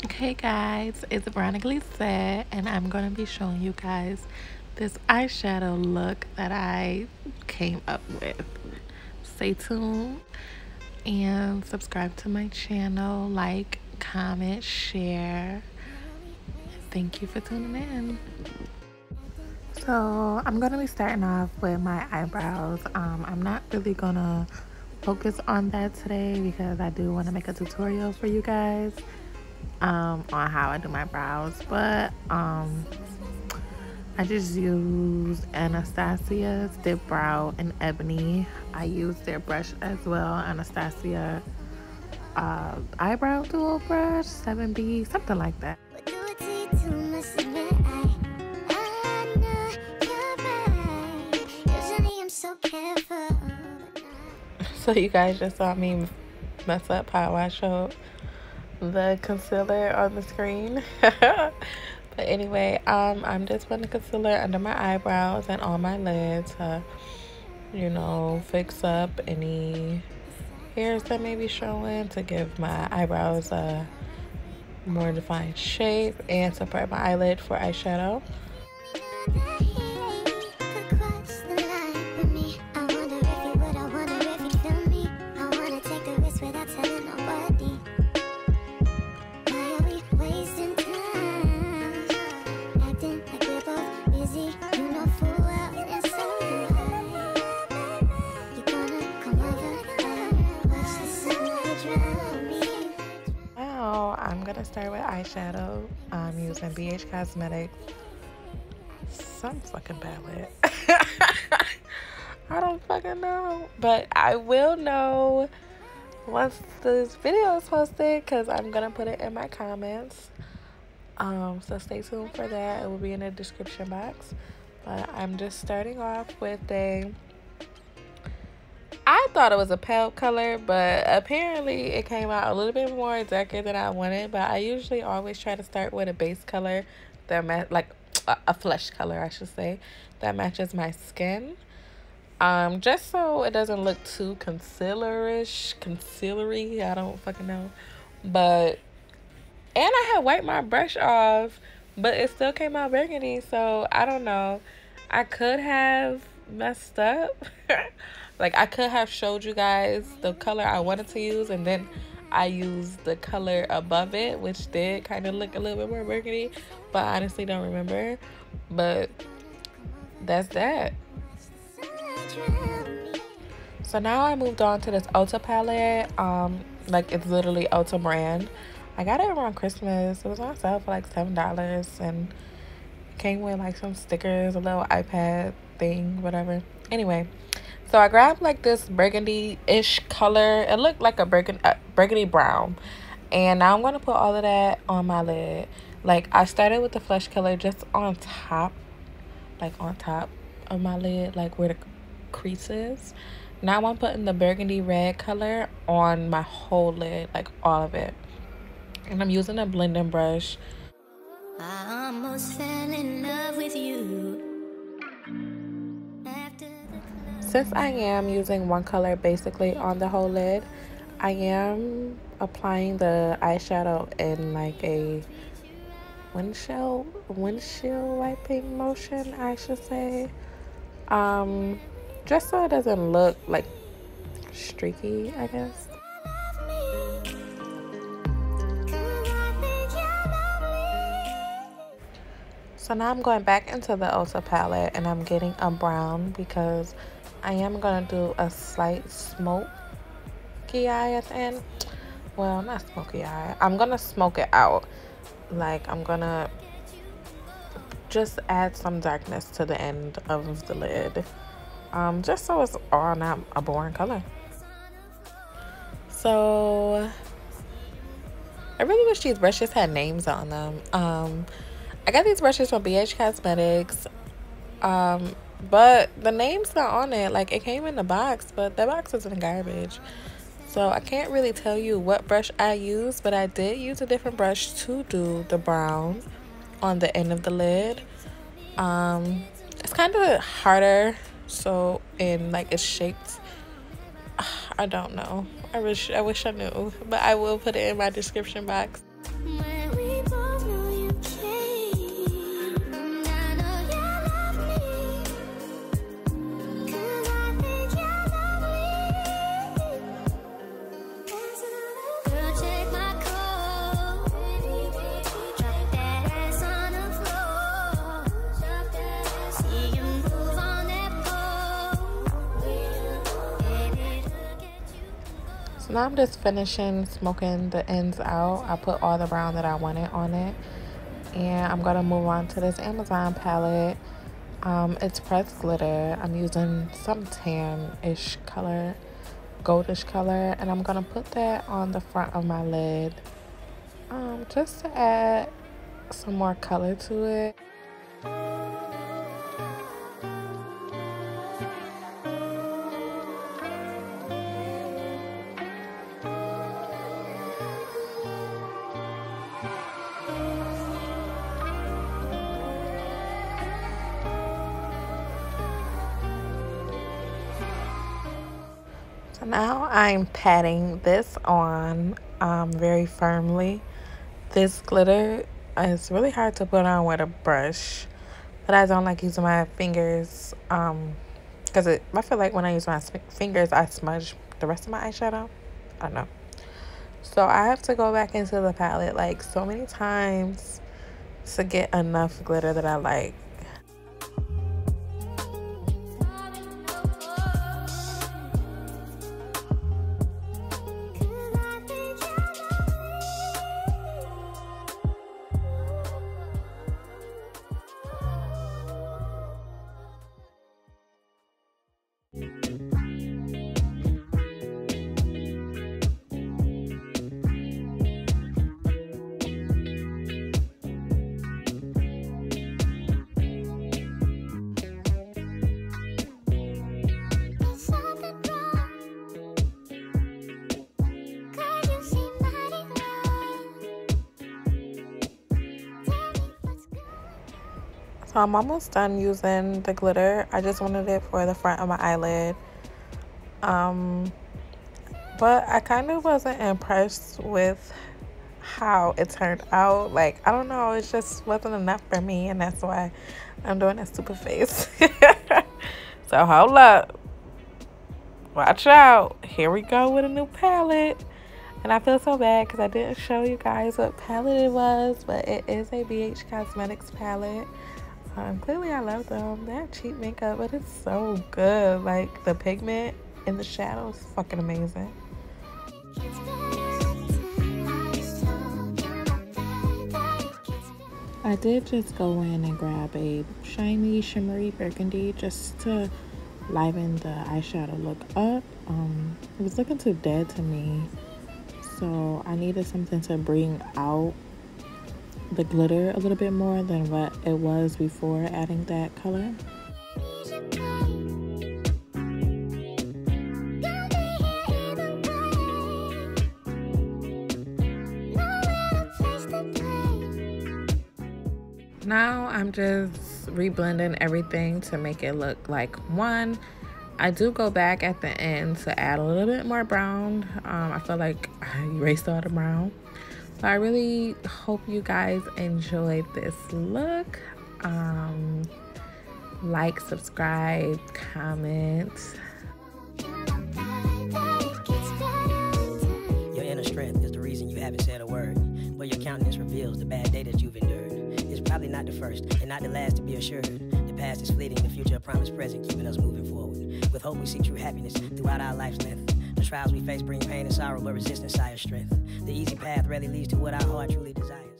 Hey guys, it's Glazed, and I'm going to be showing you guys this eyeshadow look that I came up with. Stay tuned and subscribe to my channel, like, comment, share. Thank you for tuning in. So I'm going to be starting off with my eyebrows. I'm not really going to focus on that today because I do want to make a tutorial for you guys on how I do my brows, but I just use Anastasia's Dip Brow in Ebony. I use their brush as well, Anastasia eyebrow dual brush 7B, something like that. So you guys just saw me mess up how I showed the concealer on the screen. But anyway, I'm just putting concealer under my eyebrows and on my lids to, you know, fix up any hairs that may be showing, to give my eyebrows a more defined shape and to prep my eyelid for eyeshadow. I'm gonna start with eyeshadow. I'm using BH Cosmetics some fucking palette. I don't fucking know, but I will know once this video is posted because I'm gonna put it in my comments. So stay tuned for that. It will be in the description box. But I'm just starting off with I thought it was a pale color, but apparently it came out a little bit more darker than I wanted. But I usually always try to start with a base color that like a flesh color, I should say, that matches my skin. Just so it doesn't look too concealery. I don't fucking know. But and I had wiped my brush off, but it still came out burgundy. So I don't know. I could have messed up. Like, I could have showed you guys the color I wanted to use, and then I used the color above it, which did kind of look a little bit more burgundy, but I honestly don't remember. But that's that. So now I moved on to this Ulta palette. Like, it's literally Ulta brand. I got it around Christmas. It was on sale for like $7, and came with like some stickers, a little iPad thing, whatever. Anyway, so I grabbed like this burgundy-ish color. It looked like a burgundy brown. And now I'm going to put all of that on my lid. Like, I started with the flesh color just on top. Like, on top of my lid. Like, where the crease is. Now I'm putting the burgundy red color on my whole lid. Like, all of it. And I'm using a blending brush. I almost fell in love with you. Since I am using one color basically on the whole lid, I am applying the eyeshadow in like a windshield wiping motion, I should say. Just so it doesn't look like streaky, I guess. So now I'm going back into the Ulta palette and I'm getting a brown because I am going to do a slight smoky eye at the end. Well, not smoky eye. I'm going to smoke it out. Like, I'm going to just add some darkness to the end of the lid. Just so it's all not a boring color. So, I really wish these brushes had names on them. I got these brushes from BH Cosmetics. But the name's not on it. Like, it came in the box, but the box is in the garbage. So I can't really tell you what brush I used, but I did use a different brush to do the brown on the end of the lid. It's kind of harder, so in like it's shaped. I don't know. I wish I knew, but I will put it in my description box. Where we now I'm just finishing smoking the ends out. I put all the brown that I wanted on it. And I'm going to move on to this Amazon palette. It's pressed glitter. I'm using some tan-ish color, goldish color. And I'm going to put that on the front of my lid. Just to add some more color to it. So now I'm patting this on very firmly. This glitter is really hard to put on with a brush, but I don't like using my fingers because I feel like when I use my fingers I smudge the rest of my eyeshadow. I don't know. So I have to go back into the palette like so many times to get enough glitter that I like. So I'm almost done using the glitter. I just wanted it for the front of my eyelid. But I kind of wasn't impressed with how it turned out. Like, I don't know, it just wasn't enough for me, and that's why I'm doing a stupid face. So hold up. Watch out. Here we go with a new palette. And I feel so bad because I didn't show you guys what palette it was, but it is a BH Cosmetics palette. Clearly I love them. They have cheap makeup, but it's so good. Like, the pigment in the shadow is fucking amazing. I did just go in and grab a shiny, shimmery burgundy just to liven the eyeshadow look up. It was looking too dead to me, so I needed something to bring out the glitter a little bit more than what it was before adding that color. Now I'm just reblending everything to make it look like one. I do go back at the end to add a little bit more brown. I feel like I erased all the brown. So I really hope you guys enjoyed this look. Like, subscribe, comment. Your inner strength is the reason you haven't said a word, but your countenance reveals the bad day that you've endured. It's probably not the first and not the last, to be assured. The past is fleeting, the future a promised present, keeping us moving forward. With hope we seek true happiness throughout our life's length. The trials we face bring pain and sorrow, but resistance sires strength. The easy path rarely leads to what our heart truly desires.